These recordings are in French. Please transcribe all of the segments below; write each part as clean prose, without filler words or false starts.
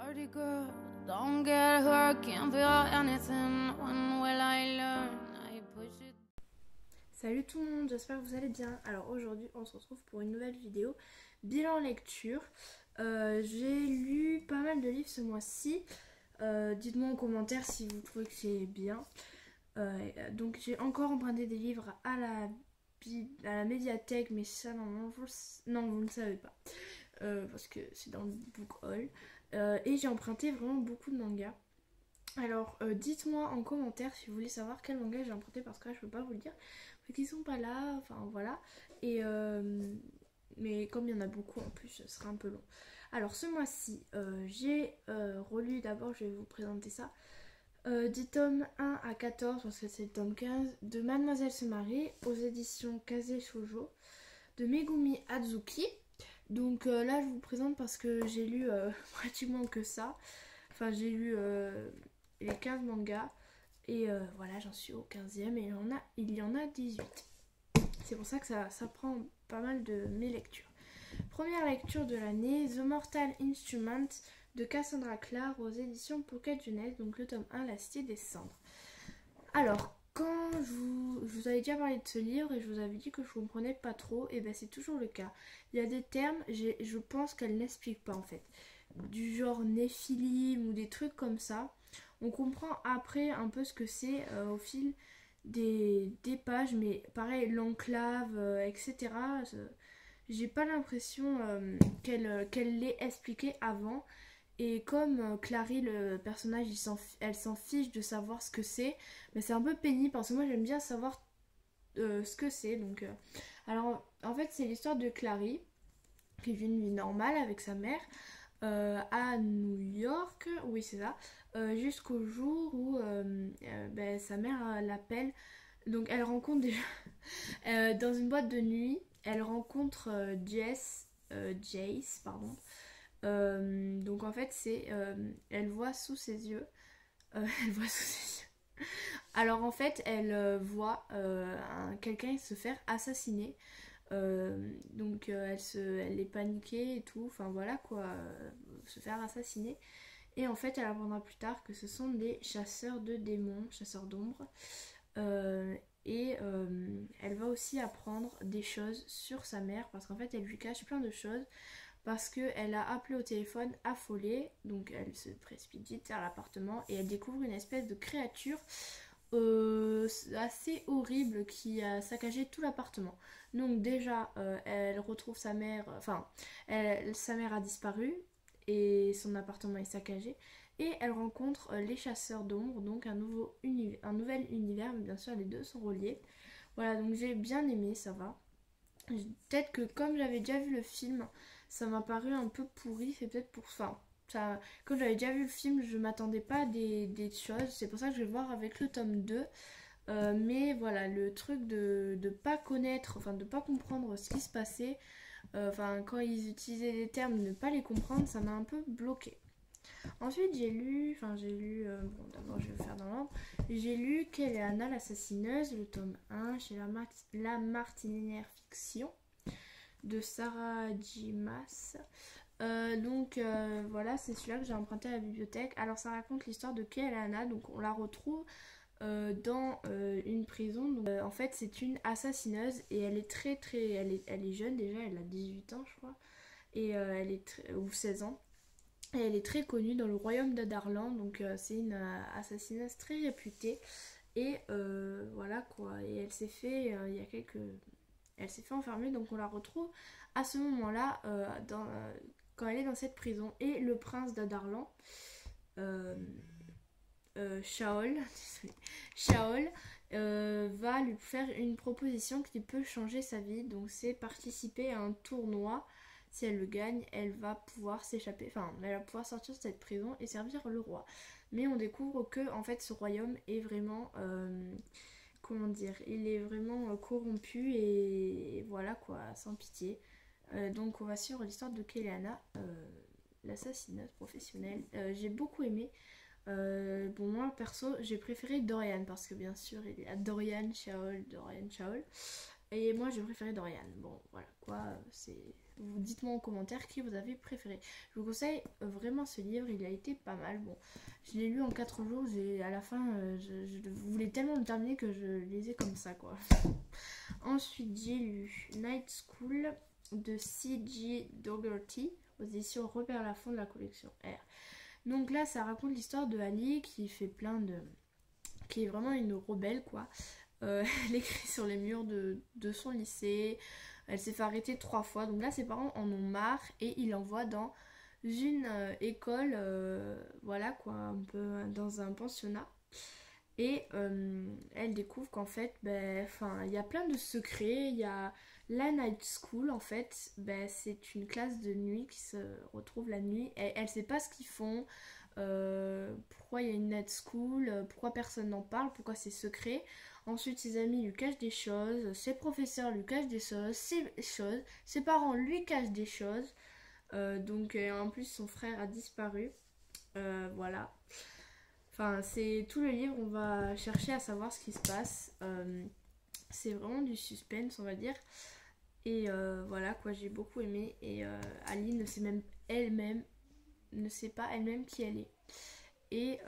Party girl, don't get hurt, can't feel anything. When will I learn? I push it. Salut tout le monde, j'espère que vous allez bien. Alors aujourd'hui on se retrouve pour une nouvelle vidéo bilan lecture. J'ai lu pas mal de livres ce mois-ci. Dites-moi en commentaire si vous trouvez que c'est bien. Donc j'ai encore emprunté des livres à la médiathèque, mais ça non, vous ne le savez pas. Parce que c'est dans le book haul. Et j'ai emprunté vraiment beaucoup de mangas. Alors dites-moi en commentaire si vous voulez savoir quel manga j'ai emprunté, parce que là je peux pas vous le dire parce qu'ils sont pas là, enfin voilà. Et mais comme il y en a beaucoup en plus, ce sera un peu long. Alors ce mois-ci j'ai relu, d'abord je vais vous présenter ça, des tomes 1 à 14, parce que c'est le tome 15 de Mademoiselle se marie aux éditions Kaze Shoujo de Megumi Hazuki. Donc là je vous présente parce que j'ai lu pratiquement que ça. Enfin j'ai lu les 15 mangas et voilà, j'en suis au 15e et il y en a 18. C'est pour ça que ça prend pas mal de mes lectures. Première lecture de l'année, The Mortal Instrument de Cassandra Clare aux éditions Pocket Jeunesse, donc le tome 1, La Cité des Cendres. Alors, quand je vous avais déjà parlé de ce livre et je vous avais dit que je ne comprenais pas trop, et bien c'est toujours le cas. Il y a des termes, je pense qu'elle n'explique pas en fait. Du genre néphilim ou des trucs comme ça. On comprend après un peu ce que c'est au fil des pages, mais pareil, l'enclave, etc. J'ai pas l'impression qu'elle l'ait expliqué avant. Et comme Clary, le personnage, elle s'en fiche de savoir ce que c'est, mais c'est un peu pénible parce que moi j'aime bien savoir ce que c'est. Donc, alors en fait, c'est l'histoire de Clary qui vit une vie normale avec sa mère à New York, oui c'est ça, jusqu'au jour où sa mère l'appelle. Donc elle rencontre déjà dans une boîte de nuit, elle rencontre Jace, pardon. Donc en fait elle voit sous ses yeux, elle voit sous ses yeux. Alors en fait elle voit quelqu'un se faire assassiner. Donc elle est paniquée et tout, enfin voilà quoi, se faire assassiner. Et en fait elle apprendra plus tard que ce sont des chasseurs de démons, chasseurs d'ombre. Elle va aussi apprendre des choses sur sa mère, parce qu'en fait elle lui cache plein de choses, parce qu'elle a appelé au téléphone affolée. Donc elle se précipite vite vers l'appartement et elle découvre une espèce de créature assez horrible qui a saccagé tout l'appartement. Donc déjà elle retrouve sa mère, sa mère a disparu et son appartement est saccagé, et elle rencontre les chasseurs d'ombre, donc un nouvel univers, mais bien sûr les deux sont reliés. Voilà, donc j'ai bien aimé, ça va. Peut-être que comme j'avais déjà vu le film, ça m'a paru un peu pourri, c'est peut-être pour ça. Comme j'avais déjà vu le film, je m'attendais pas à des choses, c'est pour ça que je vais voir avec le tome 2. Mais voilà, le truc de pas connaître, enfin de pas comprendre ce qui se passait, quand ils utilisaient des termes, de ne pas les comprendre, ça m'a un peu bloqué. Ensuite bon d'abord je vais faire dans l'ordre, j'ai lu Kéléana l'assassineuse, le tome 1 chez la Martinière Fiction de Sarah Dimas. Voilà, c'est celui-là que j'ai emprunté à la bibliothèque. Alors ça raconte l'histoire de Kéléana, donc on la retrouve dans une prison. Donc, en fait c'est une assassineuse et elle est elle est jeune déjà, elle a 18 ans je crois, et ou 16 ans. Et elle est très connue dans le royaume d'Adarlan, donc c'est une assassineuse très réputée. Et voilà quoi, et elle s'est fait elle s'est fait enfermer, donc on la retrouve à ce moment-là quand elle est dans cette prison. Et le prince d'Adarlan, Shaol, Shaol va lui faire une proposition qui peut changer sa vie. Donc c'est participer à un tournoi. Si elle le gagne, elle va pouvoir s'échapper, elle va pouvoir sortir de cette prison et servir le roi. Mais on découvre que en fait ce royaume est vraiment comment dire, il est vraiment corrompu et voilà quoi, sans pitié. Donc on va suivre l'histoire de Kéléana, l'assassineuse professionnelle. J'ai beaucoup aimé. Bon, moi perso j'ai préféré Dorian, parce que bien sûr il y a Dorian Shaol. Et moi j'ai préféré Dorian. Bon voilà quoi, vous dites-moi en commentaire qui vous avez préféré. Je vous conseille vraiment ce livre, il a été pas mal. Bon, je l'ai lu en 4 jours, à la fin je voulais tellement le terminer que je lisais comme ça quoi. Ensuite j'ai lu Night School de C.G. Dougherty aux éditions Robert Laffont de la collection R. Donc là ça raconte l'histoire de Ali qui fait qui est vraiment une rebelle quoi. Elle écrit sur les murs de son lycée. Elle s'est fait arrêter 3 fois. Donc là, ses parents en ont marre et ils l'envoient dans une école, voilà quoi, un peu dans un pensionnat. Et elle découvre qu'en fait, il y a plein de secrets. Il y a la night school, en fait, c'est une classe de nuit qui se retrouve la nuit. Elle sait pas ce qu'ils font. Pourquoi il y a une night school, pourquoi personne n'en parle, pourquoi c'est secret. Ensuite, ses amis lui cachent des choses, ses professeurs lui cachent des choses, ses parents lui cachent des choses. En plus, son frère a disparu. Voilà. Enfin, c'est tout le livre, on va chercher à savoir ce qui se passe. C'est vraiment du suspense, on va dire. Et voilà quoi, j'ai beaucoup aimé. Et Ali ne sait même elle-même, ne sait pas elle-même qui elle est. Et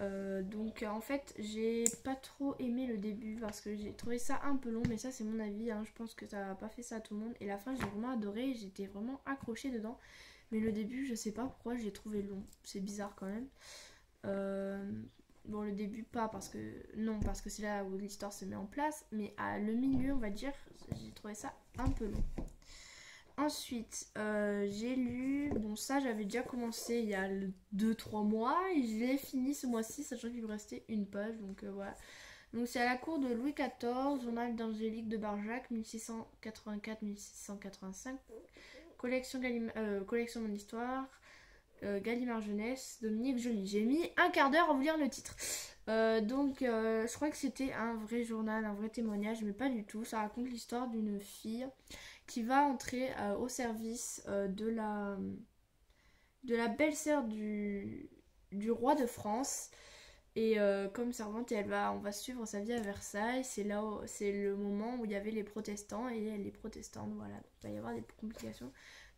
en fait j'ai pas trop aimé le début parce que j'ai trouvé ça un peu long, mais ça c'est mon avis hein. Je pense que ça a pas fait ça à tout le monde, et la fin j'ai vraiment adoré, j'étais vraiment accrochée dedans, mais le début je sais pas pourquoi j'ai trouvé long, c'est bizarre quand même. Bon, le début pas parce que parce que c'est là où l'histoire se met en place, mais à le milieu on va dire j'ai trouvé ça un peu long. Ensuite, j'ai lu, bon ça j'avais déjà commencé il y a 2-3 mois et je l'ai fini ce mois-ci, sachant qu'il me restait une page, donc voilà. Donc c'est à la cour de Louis XIV, journal d'Angélique de Barjac, 1684-1685, collection Mon Histoire, Gallimard Jeunesse, Dominique Joly. J'ai mis un quart d'heure à vous lire le titre. Je crois que c'était un vrai journal, un vrai témoignage, mais pas du tout. Ça raconte l'histoire d'une fille qui va entrer au service de la belle-sœur du roi de France, et comme servante, et on va suivre sa vie à Versailles. C'est le moment où il y avait les protestants et les protestantes, voilà, donc il va y avoir des complications.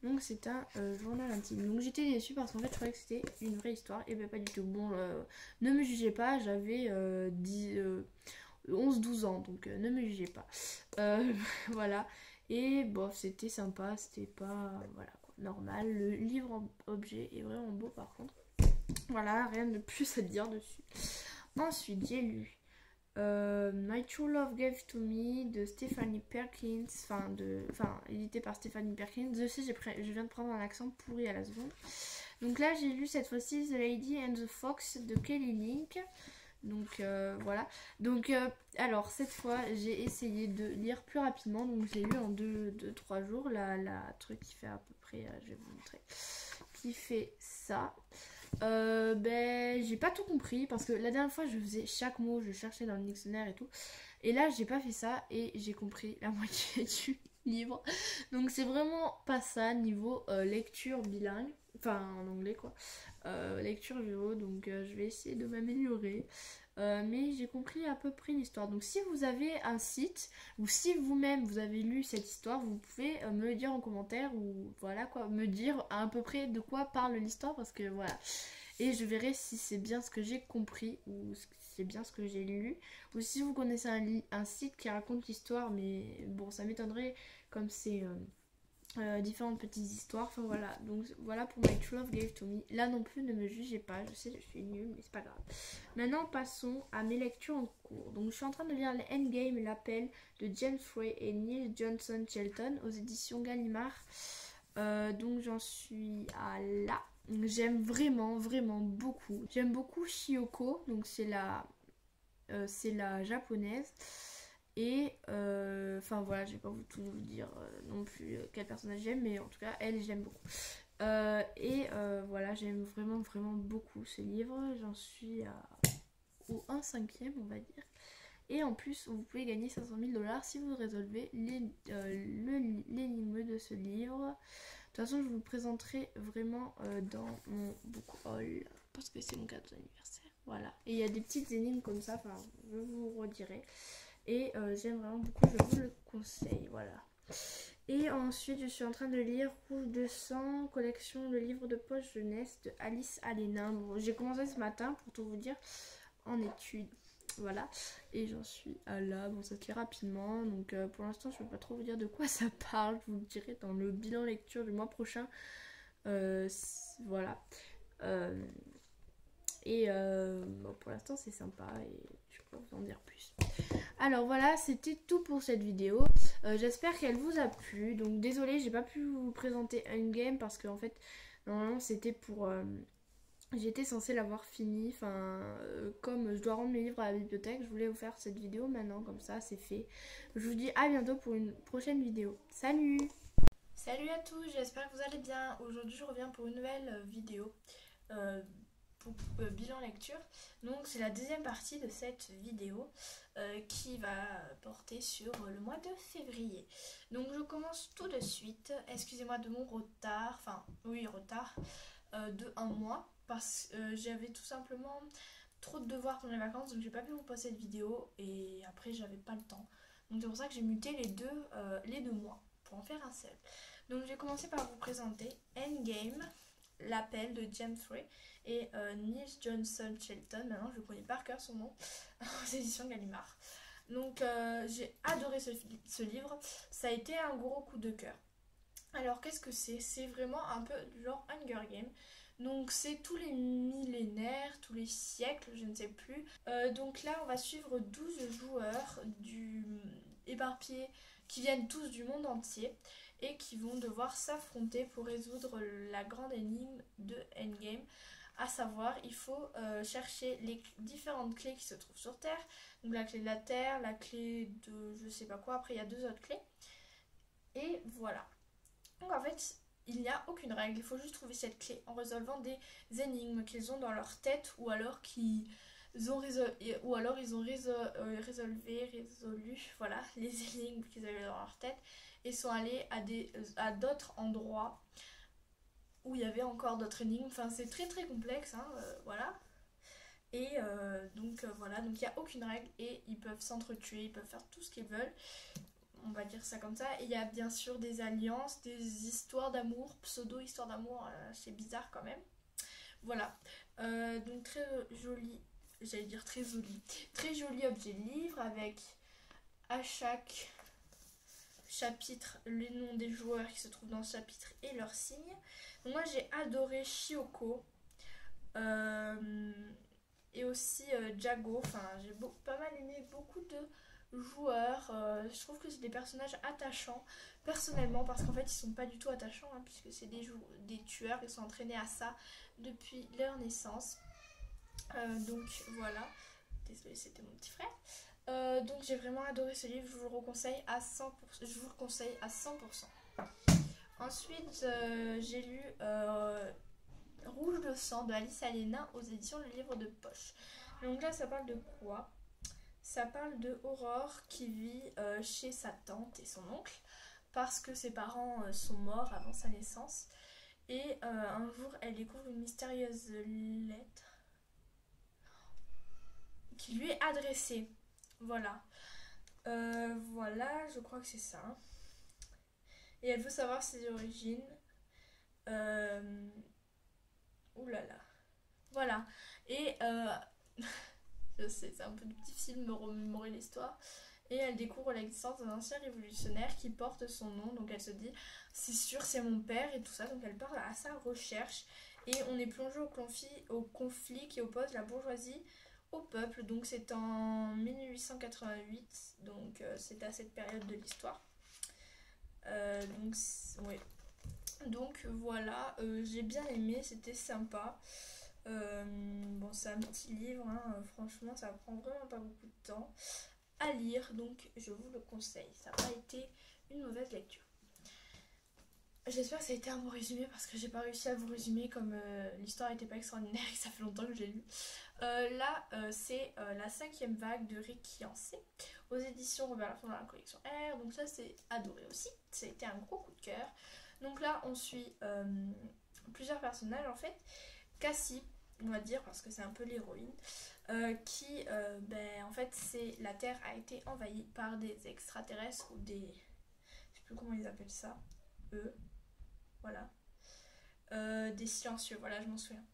Donc c'est un journal intime. Donc j'étais déçue parce qu'en fait je croyais que c'était une vraie histoire, et pas du tout. Bon, ne me jugez pas, j'avais 11-12 ans, donc ne me jugez pas. Voilà. Et bon, c'était sympa, c'était pas voilà quoi, normal. Le livre en objet est vraiment beau par contre. Voilà, rien de plus à dire dessus. Ensuite, j'ai lu My True Love Gave to Me de Stephanie Perkins, édité par Stephanie Perkins. Je sais, je viens de prendre un accent pourri à la seconde. Donc là, j'ai lu cette fois-ci The Lady and the Fox de Kelly Link. Donc voilà. Donc alors cette fois j'ai essayé de lire plus rapidement. Donc j'ai lu en 2-3 jours la truc qui fait à peu près, je vais vous montrer, qui fait ça. J'ai pas tout compris parce que la dernière fois je faisais chaque mot, je cherchais dans le dictionnaire et tout. Et là j'ai pas fait ça et j'ai compris la moitié du livre. Donc c'est vraiment pas ça niveau lecture bilingue. Enfin en anglais quoi. Lecture VO, donc je vais essayer de m'améliorer. Mais j'ai compris à peu près l'histoire. Donc si vous avez un site, ou si vous-même vous avez lu cette histoire, vous pouvez me le dire en commentaire, ou voilà quoi, me dire à peu près de quoi parle l'histoire, parce que voilà. Et je verrai si c'est bien ce que j'ai compris, ou si c'est bien ce que j'ai lu, ou si vous connaissez un site qui raconte l'histoire, mais bon ça m'étonnerait comme c'est différentes petites histoires. Enfin voilà, donc voilà pour My True Love Gave to Me. Là non plus ne me jugez pas, je sais je suis nulle mais c'est pas grave. Maintenant passons à mes lectures en cours. Donc je suis en train de lire les Endgame et l'appel de James Frey et Neil Johnson Shelton aux éditions Gallimard. Donc j'en suis à là. J'aime vraiment beaucoup. J'aime beaucoup Shiyoko, donc c'est la japonaise. Et voilà, je vais pas tout vous dire non plus quel personnage j'aime, mais en tout cas elle j'aime beaucoup. Voilà, j'aime vraiment beaucoup ce livre. J'en suis au 1/5 on va dire. Et en plus vous pouvez gagner 500 000 $ si vous résolvez l'énigme de ce livre. De toute façon je vous le présenterai vraiment dans mon book haul parce que c'est mon cadeau d'anniversaire. Voilà, et il y a des petites énigmes comme ça, enfin je vous redirai. et j'aime vraiment beaucoup, je vous le conseille, voilà. Et ensuite je suis en train de lire Rouge de sang, collection de livres de poche jeunesse de Alice Alena. Bon, j'ai commencé ce matin pour tout vous dire en études, voilà, et j'en suis à là, bon ça se lit rapidement, donc pour l'instant je ne peux pas trop vous dire de quoi ça parle, je vous le dirai dans le bilan lecture du mois prochain, voilà. Bon, pour l'instant c'est sympa et je peux pas vous en dire plus. Alors voilà, c'était tout pour cette vidéo. J'espère qu'elle vous a plu. Donc désolée, j'ai pas pu vous présenter Endgame parce que en fait normalement c'était pour j'étais censée l'avoir fini. Enfin comme je dois rendre mes livres à la bibliothèque, je voulais vous faire cette vidéo maintenant, comme ça c'est fait. Je vous dis à bientôt pour une prochaine vidéo. Salut! Salut à tous, j'espère que vous allez bien. Aujourd'hui je reviens pour une nouvelle vidéo. Pour bilan lecture. Donc c'est la deuxième partie de cette vidéo qui va porter sur le mois de février. Donc je commence tout de suite. Excusez-moi de mon retard, enfin oui retard de un mois parce que j'avais tout simplement trop de devoirs pour les vacances, donc j'ai pas pu vous poster cette vidéo et après j'avais pas le temps. Donc c'est pour ça que j'ai muté les deux mois pour en faire un seul. Donc je vais commencer par vous présenter Endgame, l'appel de James Frey et Niels Johnson Shelton. Maintenant je connais par cœur son nom aux éditions Gallimard. Donc j'ai adoré ce livre, ça a été un gros coup de cœur. Alors qu'est-ce que c'est? C'est vraiment un peu genre Hunger Games. Donc c'est tous les millénaires, tous les siècles, je ne sais plus. Donc là on va suivre 12 joueurs éparpillés qui viennent tous du monde entier et qui vont devoir s'affronter pour résoudre la grande énigme de Endgame. À savoir, il faut chercher les différentes clés qui se trouvent sur Terre. Donc la clé de la Terre, la clé de je sais pas quoi, après il y a 2 autres clés. Et voilà. Donc en fait, il n'y a aucune règle, il faut juste trouver cette clé en résolvant des énigmes qu'ils ont dans leur tête ou alors ils ont résolu voilà, les énigmes qu'ils avaient dans leur tête et sont allés à d'autres endroits où il y avait encore d'autres énigmes. Enfin c'est très très complexe, hein, voilà. Et donc voilà, donc il n'y a aucune règle et ils peuvent s'entretuer, ils peuvent faire tout ce qu'ils veulent. On va dire ça comme ça. Et il y a bien sûr des alliances, des histoires d'amour, pseudo-histoires d'amour, c'est bizarre quand même. Voilà. Donc très joli, j'allais dire très joli objet de livre avec à chaque chapitre les noms des joueurs qui se trouvent dans ce chapitre et leurs signes. Donc moi j'ai adoré Shioko et aussi Jago. Enfin j'ai pas mal aimé beaucoup de joueurs. Je trouve que c'est des personnages attachants personnellement parce qu'en fait ils sont pas du tout attachants, hein, puisque c'est des tueurs, ils sont entraînés à ça depuis leur naissance. Donc voilà, désolée c'était mon petit frère. Donc j'ai vraiment adoré ce livre, je vous le conseille à 100%. Ensuite j'ai lu Rouge de sang de Alice Alena aux éditions Le Livre de Poche. Donc là ça parle de quoi? Ça parle de Aurore qui vit chez sa tante et son oncle parce que ses parents sont morts avant sa naissance. Et un jour, elle découvre une mystérieuse lettre qui lui est adressée. Voilà. Voilà, je crois que c'est ça. Et elle veut savoir ses origines. Ouh là là. Voilà. Et... je sais, c'est un peu difficile de me remémorer l'histoire. Et elle découvre l'existence d'un ancien révolutionnaire qui porte son nom. Donc elle se dit, c'est sûr, c'est mon père et tout ça. Donc elle part à sa recherche. Et on est plongé au conflit qui oppose la bourgeoisie au peuple. Donc c'est en 1888. Donc c'est à cette période de l'histoire. Oui. Donc voilà, j'ai bien aimé, c'était sympa. Bon, c'est un petit livre, hein, franchement ça prend vraiment pas beaucoup de temps à lire, donc je vous le conseille. Ça n'a pas été une mauvaise lecture. J'espère que ça a été un bon résumé parce que j'ai pas réussi à vous résumer comme l'histoire n'était pas extraordinaire et que ça fait longtemps que j'ai lu. Là c'est la 5e vague de Rick Yancey aux éditions Robert Laffont dans la collection R. Donc ça c'est adoré aussi, ça a été un gros coup de cœur. Donc là on suit plusieurs personnages en fait. Cassie, on va dire, parce que c'est un peu l'héroïne, qui, en fait, la Terre a été envahie par des extraterrestres ou des... Je sais plus comment ils appellent ça. Eux. Voilà. Des silencieux, voilà, je m'en souviens.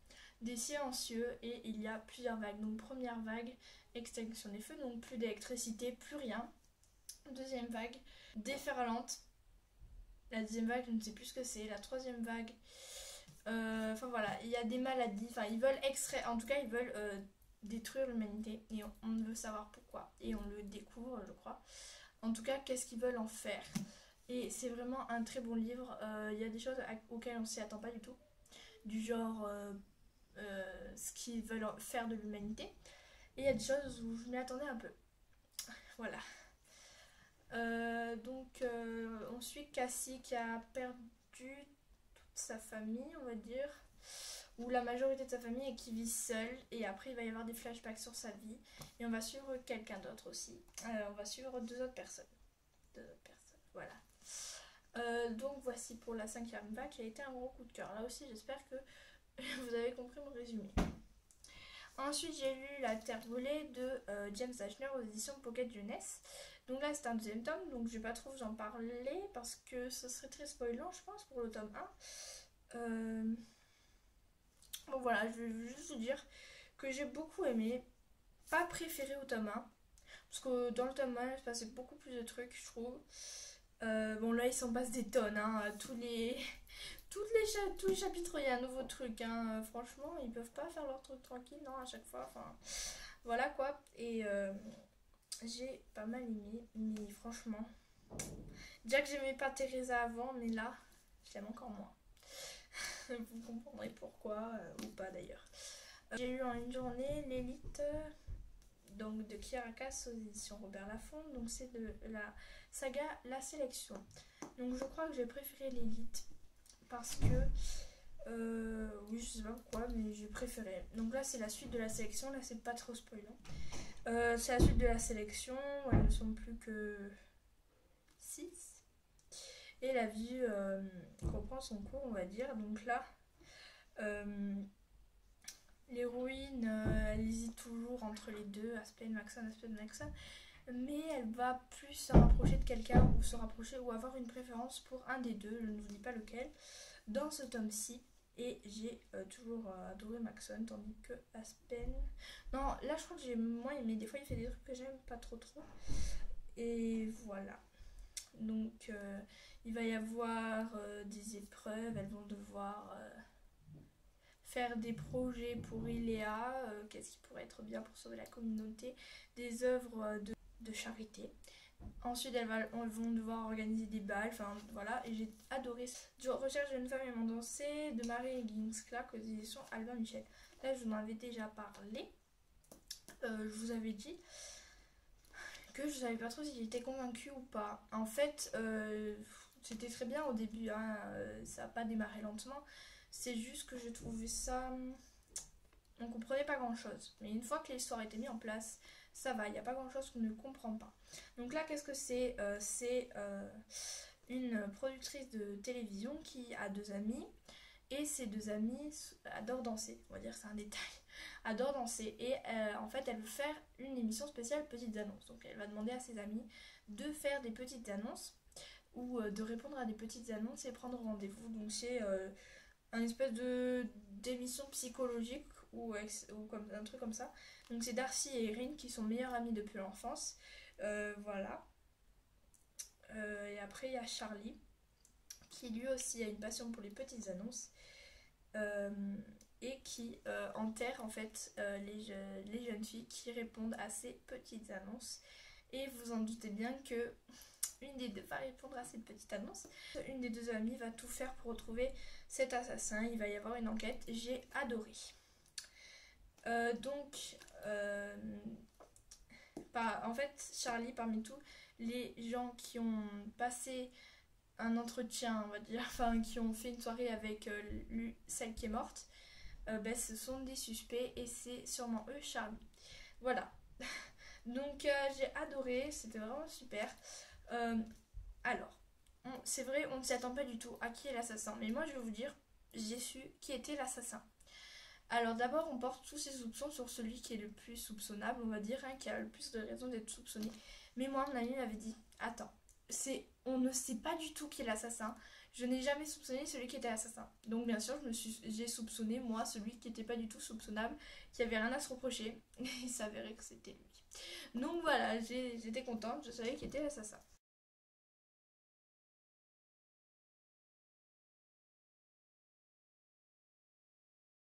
Des silencieux, et il y a plusieurs vagues. Donc première vague, extinction des feux, donc plus d'électricité, plus rien. Deuxième vague, déferlante. La deuxième vague, je ne sais plus ce que c'est. La troisième vague, enfin voilà, il y a des maladies. Enfin, ils veulent extraire, en tout cas, ils veulent détruire l'humanité. Et on veut savoir pourquoi. Et on le découvre, je crois. En tout cas, qu'est-ce qu'ils veulent en faire? Et c'est vraiment un très bon livre. Il y a des choses auxquelles on s'y attend pas du tout. Du genre ce qu'ils veulent faire de l'humanité. Et il y a des choses où je m'y attendais un peu. Voilà. Donc on suit Cassie qui a perdu toute sa famille, on va dire, ou la majorité de sa famille, et qui vit seule. Et après il va y avoir des flashbacks sur sa vie. Et on va suivre quelqu'un d'autre aussi. On va suivre deux autres personnes. Voilà. Donc voici pour la 5e vague qui a été un gros coup de cœur. Là aussi j'espère que vous avez compris mon résumé. Ensuite j'ai lu La Terre brûlée de James Dashner aux éditions Pocket Jeunesse. Donc là c'est un deuxième tome, donc je vais pas trop vous en parler parce que ce serait très spoilant je pense pour le tome 1. Bon voilà, je vais juste vous dire que j'ai beaucoup aimé, pas préféré au tome 1, parce que dans le tome 1 il se passait beaucoup plus de trucs je trouve. Bon là il s'en passe des tonnes, hein. Tous les chapitres il y a un nouveau truc, hein. Franchement ils peuvent pas faire leur truc tranquille, non, à chaque fois, enfin voilà quoi. Et j'ai pas mal aimé, mais franchement, déjà que j'aimais pas Teresa avant, mais là je l'aime encore moins. Vous comprendrez pourquoi, ou pas d'ailleurs. J'ai lu en une journée l'élite, donc de Kiera Cass aux éditions Robert Laffont. Donc c'est de la saga La Sélection. Donc je crois que j'ai préféré l'élite parce que oui, je sais pas pourquoi, mais j'ai préféré. Donc là c'est la suite de La Sélection. Là c'est pas trop spoilant. C'est la suite de La Sélection. Elles ne sont plus que 6. Et la vie reprend son cours, on va dire. Donc là l'héroïne, elle hésite toujours entre les deux, Aspen Maxon, mais elle va plus se rapprocher de quelqu'un ou se rapprocher ou avoir une préférence pour un des deux, je ne vous dis pas lequel, dans ce tome-ci. Et j'ai toujours adoré Maxon, tandis que Aspen... Non, là je crois que j'ai moins aimé, des fois il fait des trucs que j'aime pas trop. Et voilà. Donc il va y avoir des épreuves, elles vont devoir... faire des projets pour Iléa, qu'est-ce qui pourrait être bien pour sauver la communauté, des œuvres de charité. Ensuite elles vont devoir organiser des balles, enfin voilà, et j'ai adoré. Je recherche une femme aimant danser de Marie Higgins Clark aux éditions Albin Michel. Là je vous en avais déjà parlé, je vous avais dit que je savais pas trop si j'étais convaincue ou pas. En fait c'était très bien au début, hein, ça n'a pas démarré lentement. C'est juste que j'ai trouvé ça... On comprenait pas grand chose. Mais une fois que l'histoire a été mise en place, ça va, il n'y a pas grand chose qu'on ne comprend pas. Donc là, qu'est-ce que c'est? C'est une productrice de télévision qui a 2 amis. Et ces 2 amis adorent danser. On va dire c'est un détail. Adorent danser. Et en fait, elle veut faire une émission spéciale petites annonces. Donc elle va demander à ses amis de faire des petites annonces. Ou de répondre à des petites annonces et prendre rendez-vous. Donc c'est... un espèce d'émission psychologique ou comme, un truc comme ça. Donc c'est Darcy et Erin qui sont meilleures amies depuis l'enfance. Voilà. Et après il y a Charlie qui lui aussi a une passion pour les petites annonces et qui enterre en fait les jeunes filles qui répondent à ces petites annonces. Et vous en doutez bien que une des deux va répondre à cette petite annonce. Une des 2 amies va tout faire pour retrouver cet assassin. Il va y avoir une enquête. J'ai adoré. En fait, Charlie, parmi tous les gens qui ont passé un entretien, on va dire, enfin qui ont fait une soirée avec celle qui est morte, ce sont des suspects et c'est sûrement eux, Charlie. Voilà. Donc j'ai adoré, c'était vraiment super. Alors, c'est vrai, on ne s'y attend pas du tout à qui est l'assassin. Mais moi, je vais vous dire, j'ai su qui était l'assassin. Alors d'abord on porte tous ses soupçons sur celui qui est le plus soupçonnable, on va dire, hein, qui a le plus de raisons d'être soupçonné. Mais moi, mon ami m'avait dit, attends, on ne sait pas du tout qui est l'assassin. Je n'ai jamais soupçonné celui qui était assassin. Donc bien sûr, j'ai soupçonné, moi, celui qui n'était pas du tout soupçonnable, qui avait rien à se reprocher. Et il s'avérait que c'était lui. Donc voilà, j'étais contente, je savais qui était l'assassin.